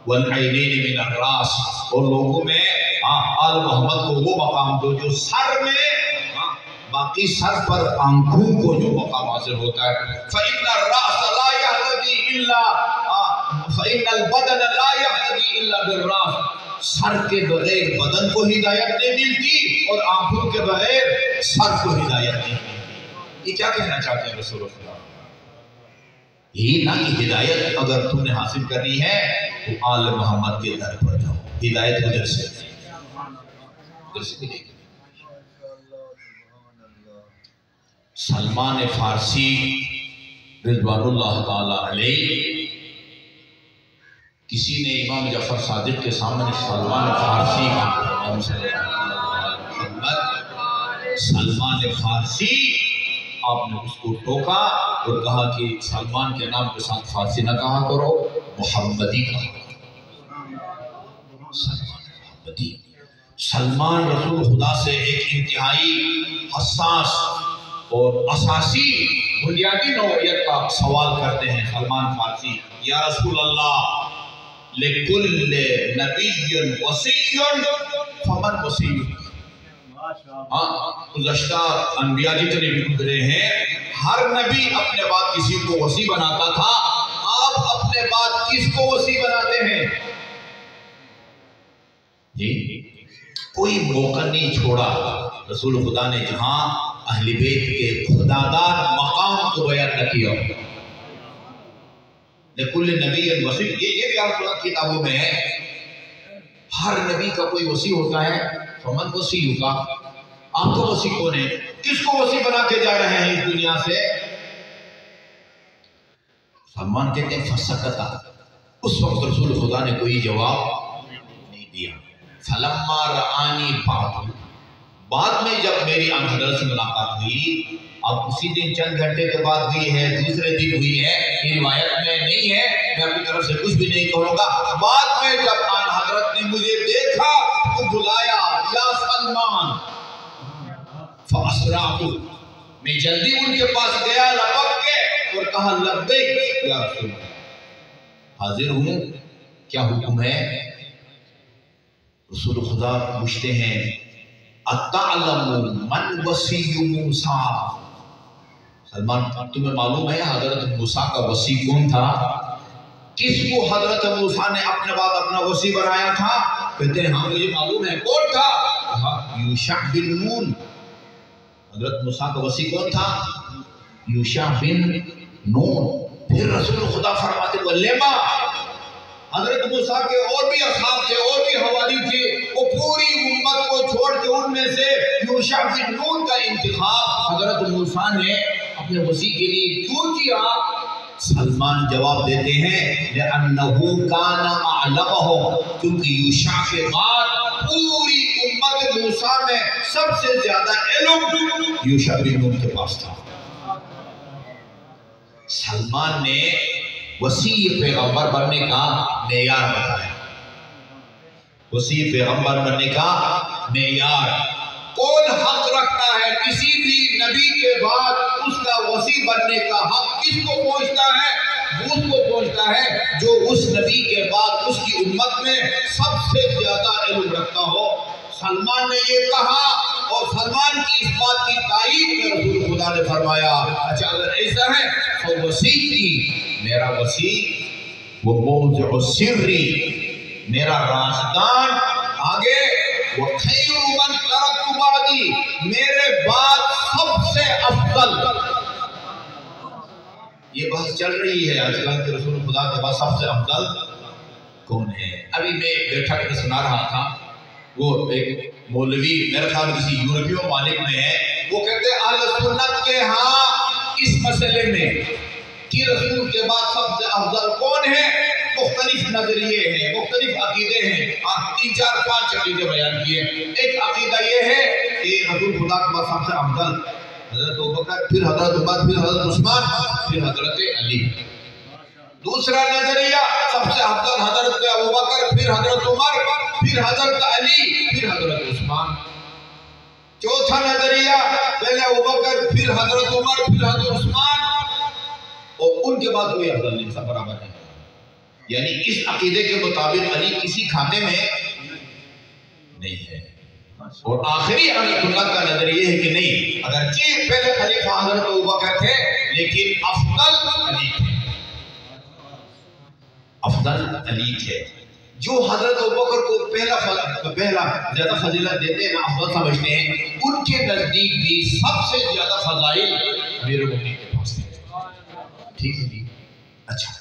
والعینین من الراس، اور لوگوں میں آل محمد کو وہ مقام دو جو سر میں، باقی سر پر آنکھوں کو جو مقام حاصل ہوتا ہے۔ فإن الرأس لا يهتدي إلا فإن البدن لا يهتدي إلا بالرأس، سر کے بغیر بدن کو ہدایت نہیں ملتی اور آنکھوں کے بغیر سر کو ہدایت نہیں ملتی۔ یہ کیا کہنا چاہتے ہیں رسول اللہ؟ یہی نا کہ ہدایت اگر تم نے حاصل کرنی ہے تو آل محمد کے در پر جاؤ، ہدایت ادھر سے ملے گی۔ سلمان فارسی رضوان اللہ تعالی علیہ، کسی نے امام جعفر صادق کے سامنے سلمان فارسی کا سلمان فارسی، آپ نے اس کو ٹوکا اور کہا کہ سلمان کے نام کے ساتھ فارسی نہ کہا کرو، محمدی کہا کرو۔ سلمان محمدی، سلمان رسول خدا سے ایک انتہائی حساس اور اساسی بنیادی نوعیت کا سوال کرتے ہیں سلمان فارسی، یا رسول اللہ لکل نبی وصی فمن وصی۔ گزشتہ انبیاء جتنے بھی گزرے ہیں، ہر نبی اپنے بعد کسی کو وصی بناتا تھا، آپ اپنے بعد کس کو وصی بناتے ہیں؟ جی کوئی موقع نہیں چھوڑا رسول خدا نے جہاں اہل بیت کے خدادار مقام کو بیان نہ کیا۔ لکل نبی وصی، یہ بھی آپ کتابوں میں ہے، ہر نبی کا کوئی وصی ہوتا ہے۔ فمن وصی کا، آپ کو وصی کون ہے؟ کس کو وصی بنا کے جا رہے ہیں اس دنیا سے؟ سلمان کہتے ہیں فسکتا، اس وقت رسول خدا نے کوئی جواب نہیں دیا۔ فلما رآنی بعد میں جب میری آن حضرت سے ملاقات ہوئی، اب اسی دن چند گھنٹے کے بعد ہوئی ہے، دوسرے دن ہوئی ہے، یہ روایت میں نہیں ہے، میں اپنی طرف سے کچھ بھی نہیں کہوں گا۔ بعد میں جب آن حضرت نے مجھے دیکھا تو بلایا، یا سلمان، فاسرعت، میں جلدی ان کے پاس گیا لپک کے اور کہا لبیک یا رسول اللہ، حاضر ہوں، کیا حکم ہے؟ رسول خدا پوچھتے ہیں اتعلم من وصی موسیٰ، سلمان تمہیں معلوم ہے حضرت موسیٰ کا وصی کون تھا؟ کس کو حضرت موسیٰ نے اپنے بعد اپنا وصی بنایا تھا؟ کہتے ہیں ہاں مجھے معلوم ہے، کون تھا؟ کہا یوشع بن نون۔ حضرت موسیٰ کا وصی کون تھا؟ یوشع بن نون۔ پھر رسول خدا فرماتے ولیما، حضرت موسیٰ کے اور بھی اصحاب تھے، اور بھی حواری تھے، وہ پوری امت کو چھوڑ کے ان میں سے یوشع بن نون کا انتخاب حضرت موسیٰ نے اپنے وصی کے لیے کیوں کیا؟ سلمان جواب دیتے ہیں لِأَنَّهُ كَانَ أَعْلَمَهُمْ، کیونکہ یوشع کے بعد پوری امت موسیٰ میں سب سے زیادہ علم یوشع بن نون کے پاس تھا۔ سلمان نے وصی پیغمبر بننے کا معیار بتایا، وصی پیغمبر بننے کا معیار، کون حق رکھتا ہے کسی بھی نبی کے بعد اس کا وصی بننے کا حق کس کو پہنچتا ہے؟ اس کو پہنچتا ہے جو اس نبی کے بعد اس کی امت میں سب سے زیادہ علم رکھتا ہو۔ سلمان نے یہ کہا اور سلمان کی اس بات کی تائید میں رسول خدا نے فرمایا اچھا اگر ایسا ہے تو وصی کی، میرا وصی وہ موضع السری، میرا رازدان آگے، وَخَيْرُ مَنْ تَرَكْتُ بَعْدِي، میرے بعد سب سے افضل۔ یہ بحث چل رہی ہے آج کل کہ رسول خدا کے بعد سب سے افضل کون ہے؟ ابھی میں بیٹھا کے سنا رہا تھا، وہ ایک مولوی میرے خیال کسی یورپی ممالک میں ہے، وہ کہتے ہیں اہل سنت کے ہاں اس مسئلے میں کہ رسول کے بعد سب سے افضل کون ہے، مختلف نظریے ہیں، مختلف عقیدے ہیں، 3-4-5 عقیدے بیان کیے۔ ایک عقیدہ یہ ہے کہ رسول خدا کے بعد سب سے افضل حضرت ابوبکر، پھر حضرت عمر، پھر حضرت عثمان، پھر حضرت علی۔ دوسرا نظریہ سب سے افضل حضرت ابوبکر، پھر حضرت عمر، پھر حضرت علی، پھر حضرت عثمان۔ چوتھا نظریہ پہلے ابوبکر، پھر حضرت عمر، پھر حضرت عثمان، اور ان کے بعد کوئی افضل نہیں، سب برابر ہے۔ یعنی اس عقیدے کے مطابق علی کسی کھاتے میں نہیں ہے۔ اور آخری اہل سنت کا نظریہ ہے کہ نہیں، اگرچہ پہلے خلیفہ حضرت ابوبکر تھے لیکن افضل علی تھے، افضل علی تھے۔ جو حضرت ابوبکر کو پہلا زیادہ فضیلت دیتے ہیں، افضل سمجھتے ہیں، ان کے نزدیک بھی سب سے زیادہ فضائل امیر المومنین کے پاس تھے۔ ٹھیک ہے جی، اچھا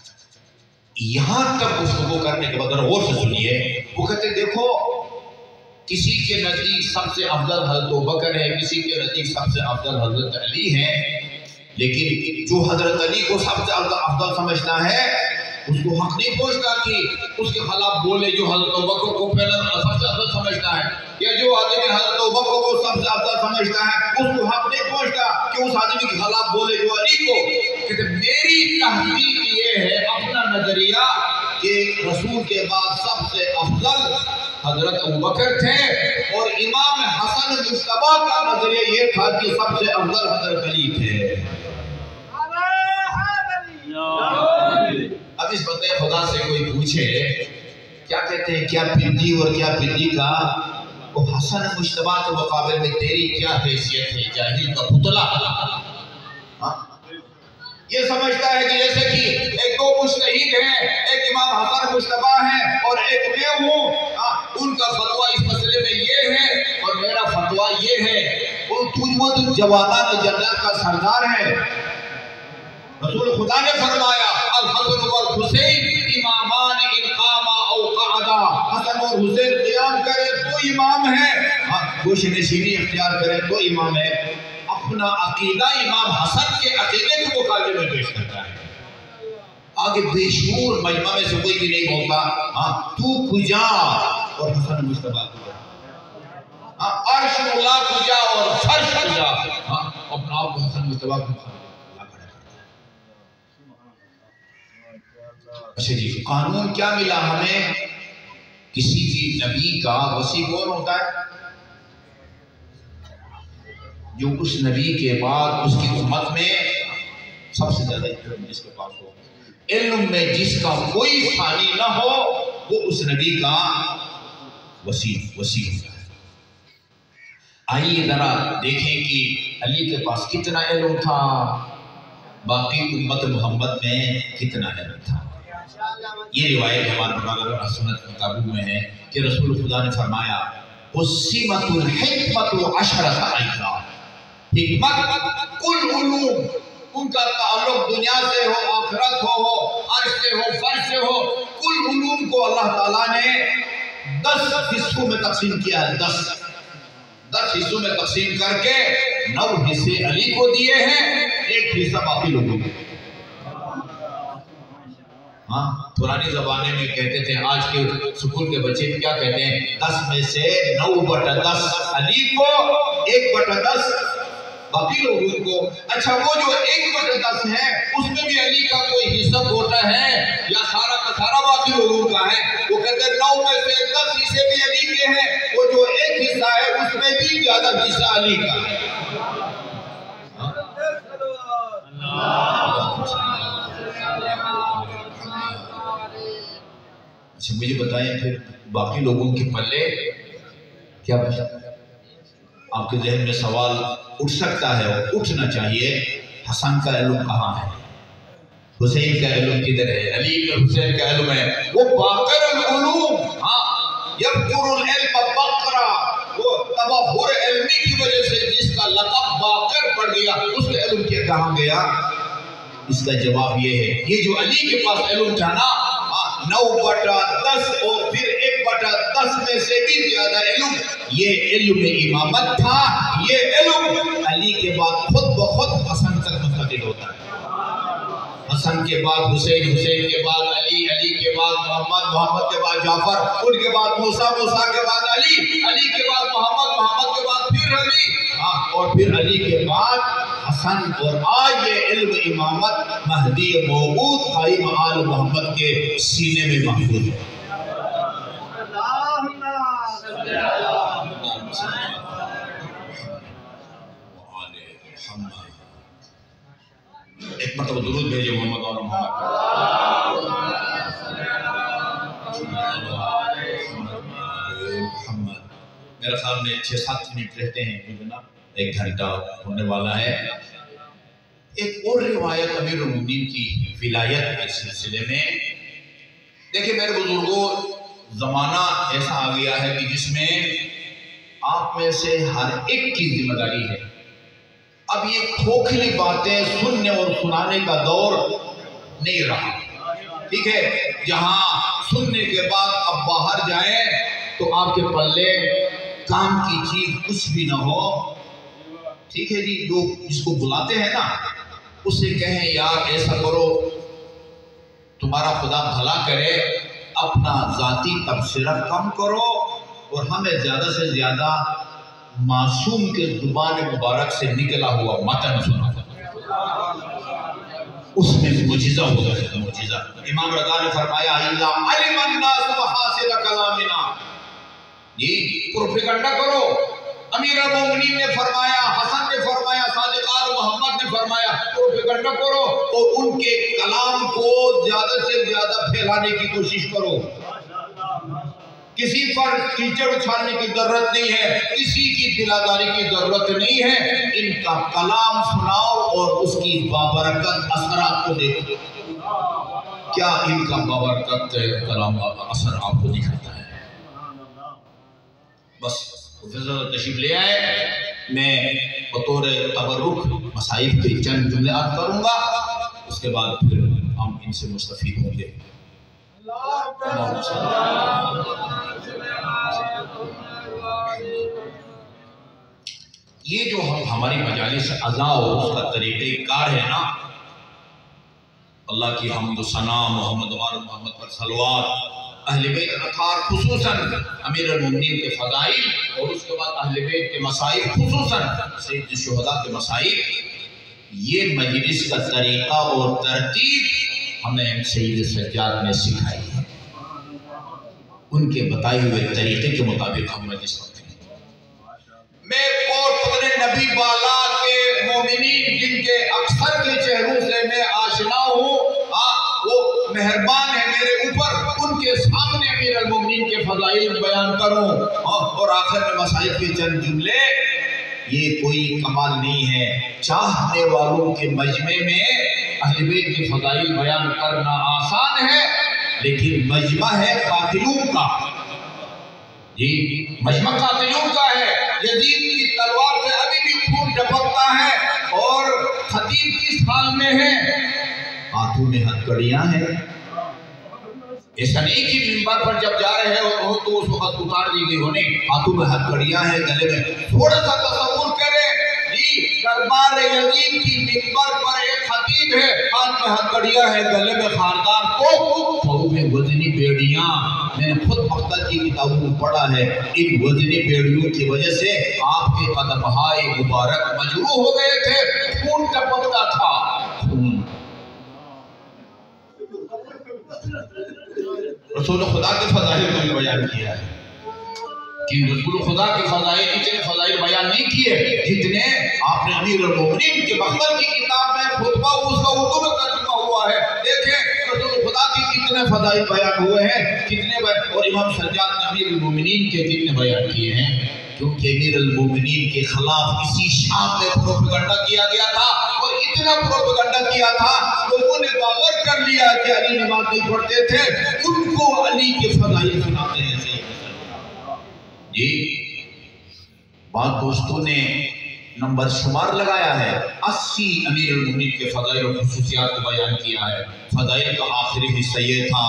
یہاں تک گفتگو کرنے کے بعد غور سے سنیے، وہ کہتے دیکھو کسی کے نزدیک سب سے افضل حضرت ابوبکر ہے، کسی کے نزدیک سب سے افضل حضرت علی ہے، لیکن جو حضرت علی کو سب سے افضل سمجھتا ہے اس کو حق نہیں پہنچتا کہ اس کے خلاف بولے جو حضرت ابوبکر کو پہلا سب سے افضل سمجھتا ہے، یا جو آدمی حضرت ابوبکر کو سب سے افضل سمجھتا ہے اس کو حق نہیں پہنچتا کہ اس آدمی کے خلاف بولے جو علی کو۔ کہ میری تحقیق یہ ہے، اپنا نظریہ، کہ رسول کے بعد سب سے افضل حضرت ابوبکر تھے، اور امام حسن مجتبیٰ کا نظریہ یہ تھا کہ سب سے افضل حضرت علی تھے۔ اب اس بندے خدا سے کوئی پوچھے کیا کہتے ہیں، کیا پردی اور کیا پردی کا، وہ حسن مجتبیٰ کے مقابل میں تیری کیا حیثیت ہے، جاہل کا پتلا۔ یہ سمجھتا ہے کہ جیسے کہ ایک دو مجتہد ہیں، ایک امام حسن مجتبیٰ ہیں اور ایک میں ہوں، ان کا فتویٰ اس مسئلے میں یہ ہے اور میرا فتویٰ یہ ہے، وہ تجھ جوانان جنت کا سردار ہے۔ رسول خدا نے فرمایا الحسن والحسین امامان ان قاما او قعدا، حسن اور حسین قیام کرے تو امام ہے، گوش نشینی اختیار کرے تو امام ہے۔ اپنا عقیدہ امام حسن کے عقیدے کے مقابلے میں پیش کرتا ہے۔ آگے بے شعور مجمع میں سے کوئی بھی نہیں بولتا تو کجا اور حسن مجتبیٰ کجا، عرش مولا کجا اور فرش کجا، اپنا آپ کو حسن مجتبیٰ کجا۔ اچھا جی، قانون کیا ملا ہمیں؟ کسی بھی نبی کا وصی کون ہوتا ہے؟ جو اس نبی کے بعد اس کی امت میں سب سے زیادہ علم جس کے پاس ہو، علم میں جس کا کوئی ثانی نہ ہو، وہ اس نبی کا وصی ہوتا ہے۔ آئیے ذرا دیکھیں کہ علی کے پاس کتنا علم تھا، باقی امت محمد میں کتنا علم تھا۔ یہ روایت ہمارے سنت کتابوں میں ہے کہ رسول خدا نے فرمایا قسمت الحکمت عشرۃ اعضاء، حکمت کل علوم، ان کا تعلق دنیا سے ہو، آخرت ہو، عرش سے ہو، فرش سے ہو، کل علوم کو اللہ تعالیٰ نے 10 حصوں میں تقسیم کیا ہے۔ 10 حصوں میں تقسیم کر کے 9 حصے علی کو دیے ہیں، 1 حصہ باقی لوگوں کو۔ پرانی زبانے میں کہتے تھے، آج کے سکول کے بچے کیا کہتے ہیں، 10 میں سے 9/10 علی کو، 1/10 باقی لوگوں کو۔ اچھا وہ جو 1/10 ہے اس میں بھی علی کا کوئی حصہ ہوتا ہے یا سارا کا سارا باقی لوگوں کا ہے؟ وہ کہتے ہیں 9 میں سے 10 حصے بھی علی کے ہیں، وہ جو 1 حصہ ہے اس میں بھی زیادہ حصہ علی کا ہے۔ اچھا مجھے بتائیں پھر باقی لوگوں کے پلے کیا بچا؟ آپ کے ذہن میں سوال اٹھ سکتا ہے، اٹھنا چاہیے، حسن کا علم کہاں ہے، حسین کا علم کدھر ہے، علی بن حسین کا علم ہے، وہ باقر العلوم، یبقر العلم بقرا، وہ تبحر علمی کی وجہ سے جس کا لقب باقر پڑ گیا، اس کا علم کہاں گیا؟ اس کا جواب یہ ہے، یہ جو علی کے پاس علم تھا نا، 9/10 اور پھر 1/10 میں سے بھی زیادہ علم، یہ علم امامت تھا۔ یہ علم علی کے بعد خود بخود حسن تک منتقل ہوتا ہے، حسن کے بعد حسین، حسین کے بعد علی، علی کے بعد محمد، محمد کے بعد جعفر، ان کے بعد موسیٰ، موسیٰ کے بعد علی، علی کے بعد محمد، محمد کے بعد پھر علی، اور پھر علی کے بعد حسن، اور آج یہ علم امامت مہدی موعود قائم آل محمد کے سینے میں محفوظ ہے۔ ایک مرتبہ درود بھیجے محمد اور محمد۔ میرے سامنے 6-7 منٹ رہتے ہیں، 1 گھنٹہ ہونے والا ہے۔ ایک اور روایت امیر المومنین کی ولایت کے سلسلے میں، دیکھیں میرے بزرگوں، زمانہ ایسا آ گیا ہے کہ جس میں آپ میں سے ہر ایک کی ذمہ داری ہے۔ اب یہ کھوکھلی باتیں سننے اور سنانے کا دور نہیں رہا۔ ٹھیک ہے، جہاں سننے کے بعد اب باہر جائیں تو آپ کے پلے کام کی چیز کچھ بھی نہ ہو، ٹھیک ہے جی، جو جس کو بلاتے ہیں نا اسے کہیں یار ایسا کرو تمہارا خدا بھلا کرے، اپنا ذاتی تبصرہ کم کرو اور ہمیں زیادہ سے زیادہ معصوم کے زبان مبارک سے نکلا ہوا متن سنا، اس میں معجزہ ہوگا، معجزہ۔ امام رضا نے فرمایا اِذَا عَلِمَ النَّاسُ مَحَاسِنَ کَلَامِنَا، جی پروپیگنڈا کرو۔ امیر المومنین نے فرمایا، حسن نے فرمایا، صادق آل محمد نے فرمایا پروپیگنڈا کرو اور ان کے کلام کو زیادہ سے زیادہ پھیلانے کی کوشش کرو۔ کسی پر کیچڑ اچھالنے کی ضرورت نہیں ہے، کسی کی دلاداری کی ضرورت نہیں ہے، ان کا کلام سناؤ اور اس کی بابرکت اثرات کو دیکھو۔ کیا ان کا بابرکت کلام اثر آپ کو دکھاتا ہے؟ بس پروفیسر تشریف لے آئے، میں بطور تبرک مصائب کے چند جملات کروں گا، اس کے بعد پھر ہم ان سے مستفید ہوں گے۔ یہ جو ہماری مجالس عزا اور اس کا طریقہ کار ہے نا، اللہ کی حمد و ثنا، محمد وآل محمد پر صلوات، اہل بیت اطہار خصوصاً امیر المومنین کے فضائل اور اس کے بعد اہل بیت کے مسائل خصوصاً سید الشہداء کے مسائل، یہ مجلس کا طریقہ اور ترتیب ہمیں سید سجاد نے سکھائی ہے، ان کے بتائے ہوئے طریقے کے مطابق ہم مجلس کرتے ہیں۔ میں اور اپنے نبی بالا کے مومنین جن کے اکثر کے چہروں سے میں آشنا ہوں، وہ مہربان ہے میرے اوپر، ان کے سامنے امیر المومنین کے فضائل بیان کروں اور آخر میں مسائل کے چند جملے۔ یہ کوئی کمال نہیں ہے، چاہنے والوں کے مجمع میں اہل بیت کے فضائل بیان کرنا آسان ہے، لیکن مجمع ہے قاتلوں کا، جی مجمع قاتلوں کا ہے۔ یزید کی تلوار سے ابھی بھی خون ٹپکتا ہے اور خطیب کس حال میں ہے؟ ہاتھوں میں ہتھکڑیاں ہیں۔ ایسا نہیں کہ منبر پر جب جا رہے ہو تو اس وقت اتار دی گئی ہو، نہیں، ہاتھوں میں ہتھکڑیاں ہیں، گلے میں۔ تھوڑا سا تصور کریں جی، دربار یزید کی منبر پر ایک خطیب ہے، ہاتھ میں ہتھکڑیاں ہیں، گلے میں خاردار پاؤں میں وزنی بیڑیاں۔ میں نے خود مقتل کی کتابوں میں پڑھا ہے، ان وزنی بیڑیوں کی وجہ سے آپ کے قدمہائے مبارک مجروح ہو گئے تھے، خون ٹپکتا تھا، خون۔ رسول خدا کے فضائل کو بھی بیان کیا ہے، کہ رسول خدا کے فضائل اتنے فضائل بیان نہیں کیے جتنے آپ نے امیر المومنین کے مقتل کی کتاب میں خطبہ اس کا اردو میں ترجمہ ہوا ہے، دیکھیں رسول خدا کی کتنے فضائل بیان ہوئے ہیں، کتنے اور امام سجاد نے امیر المومنین کے کتنے بیان کیے ہیں، کیونکہ امیر المومنین کے خلاف اسی شام میں پروپیگنڈا کیا گیا تھا، اور اتنا پروپیگنڈا کیا تھا لوگوں نے باور کر لیا کہ علی نماز نہیں پڑھتے تھے، ان کو علی کے فضائل سناتے ہیں۔ جی بعض دوستوں نے نمبر شمار لگایا ہے، 80 امیر المومنین کے فضائل اور خصوصیات کو بیان کیا ہے۔ فضائل کا آخری حصہ یہ تھا،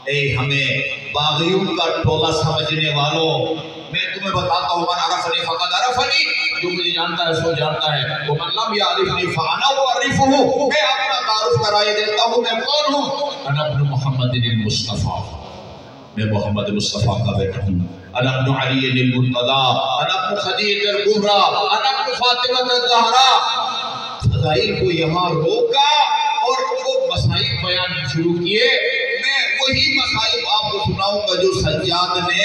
اے ہمیں باغیوں کا ٹولہ سمجھنے والوں، میں تمہیں بتاتا ہوں، من عرفنی فقد عرفنی، جو مجھے جانتا ہے سو جانتا ہے، ومن لم یعرفنی فانا اعرفہ، میں اپنا تعارف کرائے دیتا ہوں، میں کون ہوں؟ انا ابن محمد المصطفیٰ، میں محمد مصطفیٰ کا بیٹا ہوں، انا ابن علی المرتضیٰ، انا ابن خدیجہ الکبریٰ، انا ابن فاطمہ الزہراء۔ فضائل کو یہاں روکا اور وہ مسائل بیان شروع کیے۔ میں وہی مسائل آپ کو سناؤں گا جو سجاد نے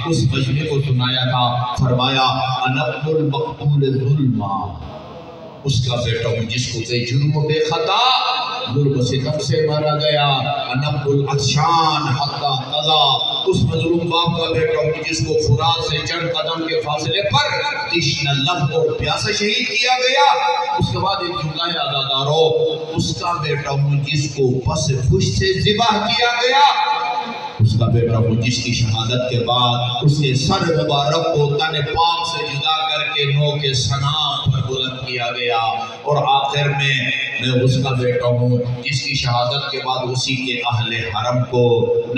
اس مجمع کو سنایا تھا۔ فرمایا انا ابن المقتول ظلما، اس کا بیٹا ہوں جس کو بے جرم و بے خطا ظلم و ستم سے مارا گیا۔ انا ابن العطشان حتی قضا، اس مظلوم باپ کا بیٹا ہوں جس کو فرات سے چند قدم کے فاصلے پر تشنہ لب اور پیاسے شہید کیا گیا۔ اس کے بعد ایک جملہ ہے عزادارو، اس کا بیٹا ہوں جس کو پس پشت سے ذبح کیا گیا۔ اس کا بیٹا ہوں جس کی شہادت کے بعد اس کے سر مبارک کو تن پاک سے جدا کر کے نو کے سنام پر بلند کیا گیا، اور آخر میں اس کا بیٹا ہوں جس کی شہادت کے بعد اسی کے اہل حرم کو،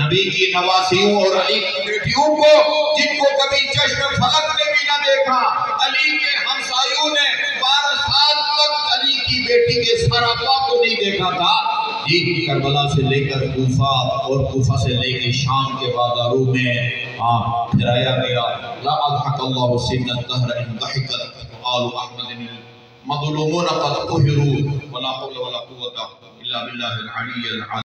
نبی کی نواسیوں اور علی کی بیٹیوں کو، جن کو کبھی چشم فلک نے بھی نہ دیکھا، علی کے ہمسایوں نے 12 سال تک علی کی بیٹی کے سراپا کو نہیں دیکھا تھا، کربلا سے لے کر کوفہ اور کوفہ سے لے کے شام کے بازاروں میں پھرایا گیا۔ لا اضحک اللہ سن الدہر ان ضحکت آل احمد المظلومون قد قہروا ولا حول ولا قوة الا باللہ العلی العظیم۔